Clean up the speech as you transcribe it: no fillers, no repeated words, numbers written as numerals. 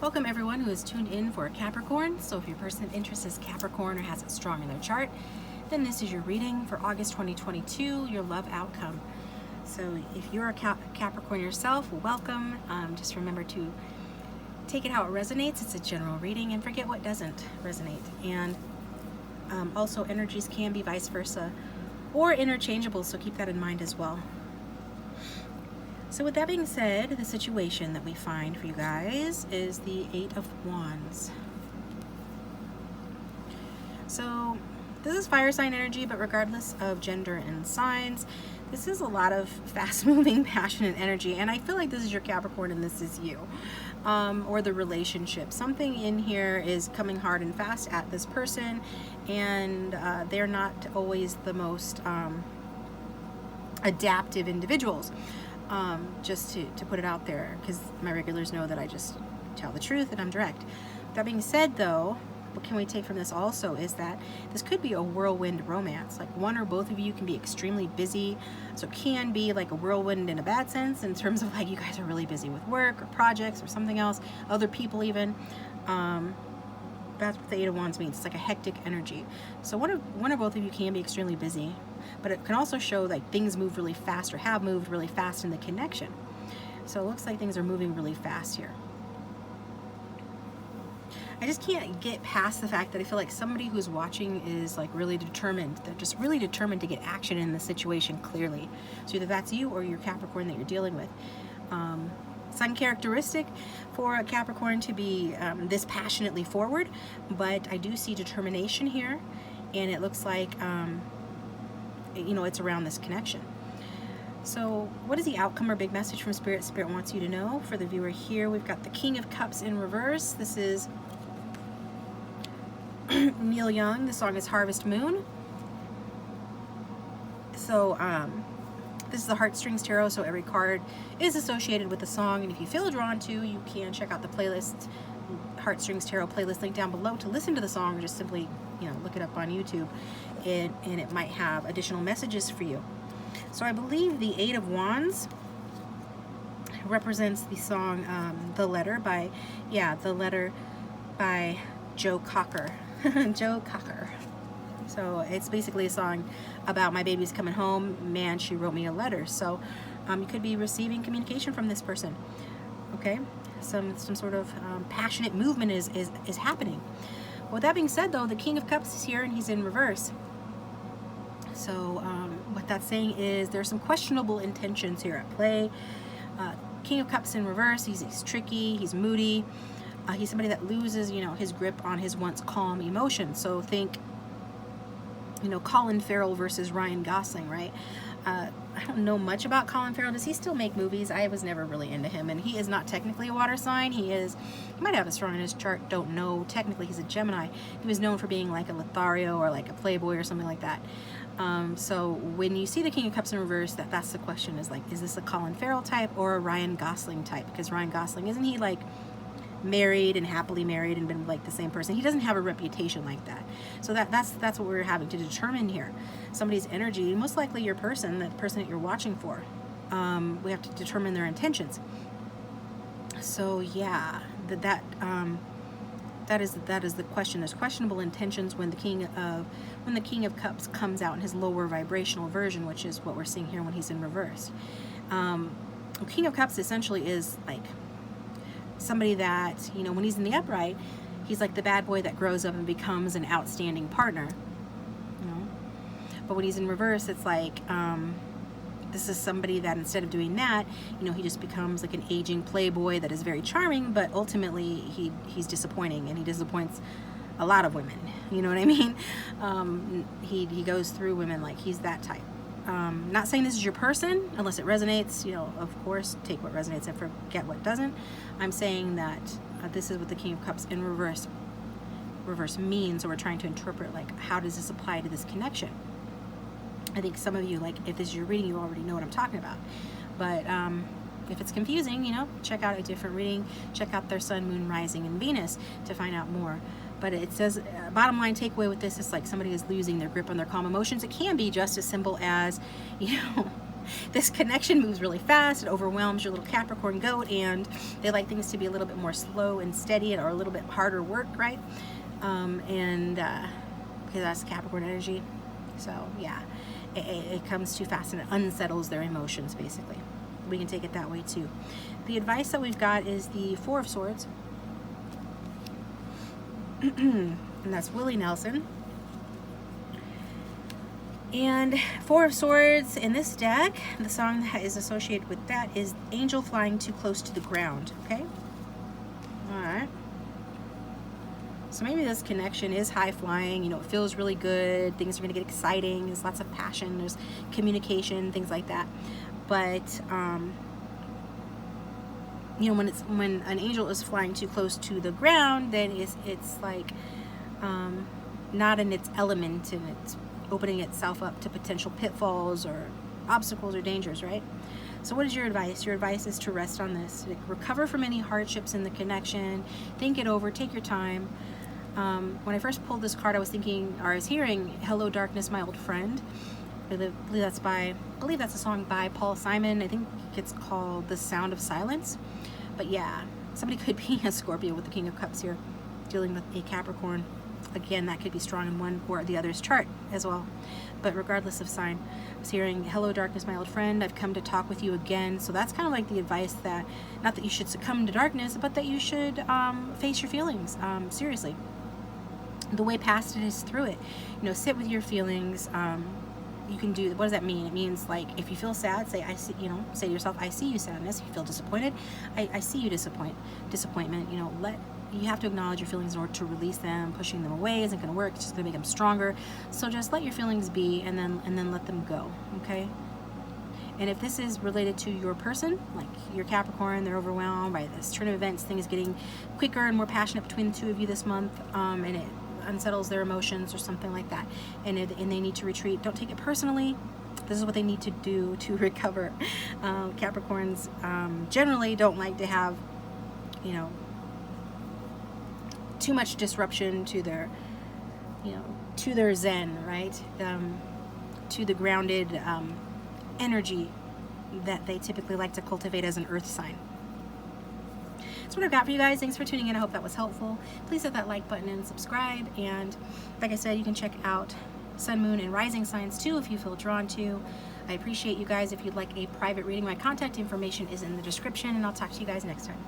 Welcome everyone who is tuned in for Capricorn. So if your person of interest is Capricorn or has it strong in their chart, then this is your reading for August 2022, your love outcome. So if you're a Capricorn yourself, welcome. Just remember to take it how it resonates. It's a general reading, and forget what doesn't resonate. And also energies can be vice versa or interchangeable, so keep that in mind as well. So with that being said, the situation that we find for you guys is the Eight of Wands. So this is fire sign energy, but regardless of gender and signs, this is a lot of fast-moving, passionate energy, and I feel like this is your Capricorn and this is you, or the relationship. Something in here is coming hard and fast at this person, and they're not always the most adaptive individuals. Just to put it out there, because my regulars know that I just tell the truth and I'm direct. That being said, though, what can we take from this also is that this could be a whirlwind romance. Like one or both of you can be extremely busy, so it can be like a whirlwind in a bad sense, in terms of like you guys are really busy with work or projects or something else, other people even. That's what the Eight of Wands means. It's like a hectic energy. So one or both of you can be extremely busy, but it can also show like things move really fast or have moved really fast in the connection. So it looks like things are moving really fast here. I just can't get past the fact that I feel like somebody who's watching is like really determined. They're just really determined to get action in the situation clearly. So either that's you or your Capricorn that you're dealing with. It's uncharacteristic for a Capricorn to be this passionately forward, but I do see determination here, and it looks like you know, it's around this connection. So what is the outcome or big message from Spirit? Spirit wants you to know. For the viewer here, we've got the King of Cups in reverse. This is Neil Young. The song is Harvest Moon. So this is the Heartstrings Tarot, so every card is associated with the song, and if you feel drawn to, you can check out the playlist, Heartstrings Tarot playlist link down below to listen to the song, or just simply, you know, look it up on YouTube, and it might have additional messages for you. So I believe the Eight of Wands represents the song The Letter by Joe Cocker. Joe Cocker. So it's basically a song about my baby's coming home. Man, she wrote me a letter. So you could be receiving communication from this person. Okay, some sort of passionate movement is happening. With that being said, though, the King of Cups is here and he's in reverse. So what that's saying is there's some questionable intentions here at play. King of Cups in reverse. He's tricky. He's moody. He's somebody that loses, you know, his grip on his once calm emotions. So think, you know, Colin Farrell versus Ryan Gosling, right? I don't know much about Colin Farrell. Does he still make movies? I was never really into him, and he is not technically a water sign. He might have a strong in his chart, don't know. Technically, he's a Gemini. He was known for being like a Lothario or like a Playboy or something like that. So when you see the King of Cups in reverse, that's the question, is like, is this a Colin Farrell type or a Ryan Gosling type? Because Ryan Gosling, isn't he like married and happily married and been like the same person? He doesn't have a reputation like that. So that's what we're having to determine here. Somebody's energy, most likely your person, the person that you're watching for. We have to determine their intentions. So yeah, that is the question. There's questionable intentions when the King of Cups comes out in his lower vibrational version, which is what we're seeing here when he's in reverse. King of Cups essentially is like somebody that, you know, when he's in the upright, he's like the bad boy that grows up and becomes an outstanding partner, you know. But when he's in reverse, it's like this is somebody that instead of doing that, you know, he just becomes like an aging playboy that is very charming, but ultimately he's disappointing, and he disappoints a lot of women, you know what I mean? He goes through women, like he's that type. Not saying this is your person unless it resonates, you know, of course take what resonates and forget what doesn't. I'm saying that this is what the King of Cups in reverse means, so we're trying to interpret like how does this apply to this connection. I think some of you, like if this is your reading, you already know what I'm talking about, but if it's confusing, you know, check out a different reading, check out their Sun, Moon, Rising, and Venus to find out more. But it says, bottom line takeaway with this is like somebody is losing their grip on their calm emotions. It can be just as simple as, you know, this connection moves really fast. It overwhelms your little Capricorn goat, and they like things to be a little bit more slow and steady, or a little bit harder work, right? Because that's Capricorn energy. So yeah, it comes too fast and it unsettles their emotions, basically. We can take it that way too. The advice that we've got is the Four of Swords. And that's Willie Nelson. And Four of Swords in this deck, the song that is associated with that is Angel Flying Too Close to the Ground. Okay? Alright. So maybe this connection is high flying, you know, it feels really good, things are going to get exciting, there's lots of passion, there's communication, things like that. But, you know, when an angel is flying too close to the ground, then it's like not in its element, and it's opening itself up to potential pitfalls or obstacles or dangers, right? So what is your advice? Your advice is to rest on this, to recover from any hardships in the connection, think it over, take your time. When I first pulled this card, I was thinking, or I was hearing "Hello Darkness, My Old Friend." I believe that's a song by Paul Simon. I think it's called "The Sound of Silence." But yeah, somebody could be a Scorpio with the King of Cups here, dealing with a Capricorn. Again, that could be strong in one or the other's chart as well. But regardless of sign, I was hearing "Hello Darkness, my old friend. I've come to talk with you again." So that's kind of like the advice that, not that you should succumb to darkness, but that you should face your feelings seriously. The way past it is through it. You know, sit with your feelings. You can do, what does that mean? It means, like, if you feel sad, say, I see, you know, say to yourself, I see you sadness. If you feel disappointed, I see you disappointment. You know, you have to acknowledge your feelings in order to release them. Pushing them away isn't going to work. It's just going to make them stronger. So just let your feelings be, and then let them go. Okay. And if this is related to your person, like your Capricorn, they're overwhelmed by this turn of events, things getting quicker and more passionate between the two of you this month, and it unsettles their emotions or something like that, and they need to retreat, don't take it personally. This is what they need to do to recover. Capricorns generally don't like to have, you know, too much disruption to their, you know, to their zen, right? To the grounded energy that they typically like to cultivate as an earth sign. That's what I've got for you guys. Thanks for tuning in. I hope that was helpful. Please hit that like button and subscribe. And like I said, you can check out Sun, Moon, and Rising signs too if you feel drawn to. I appreciate you guys. If you'd like a private reading, my contact information is in the description, and I'll talk to you guys next time.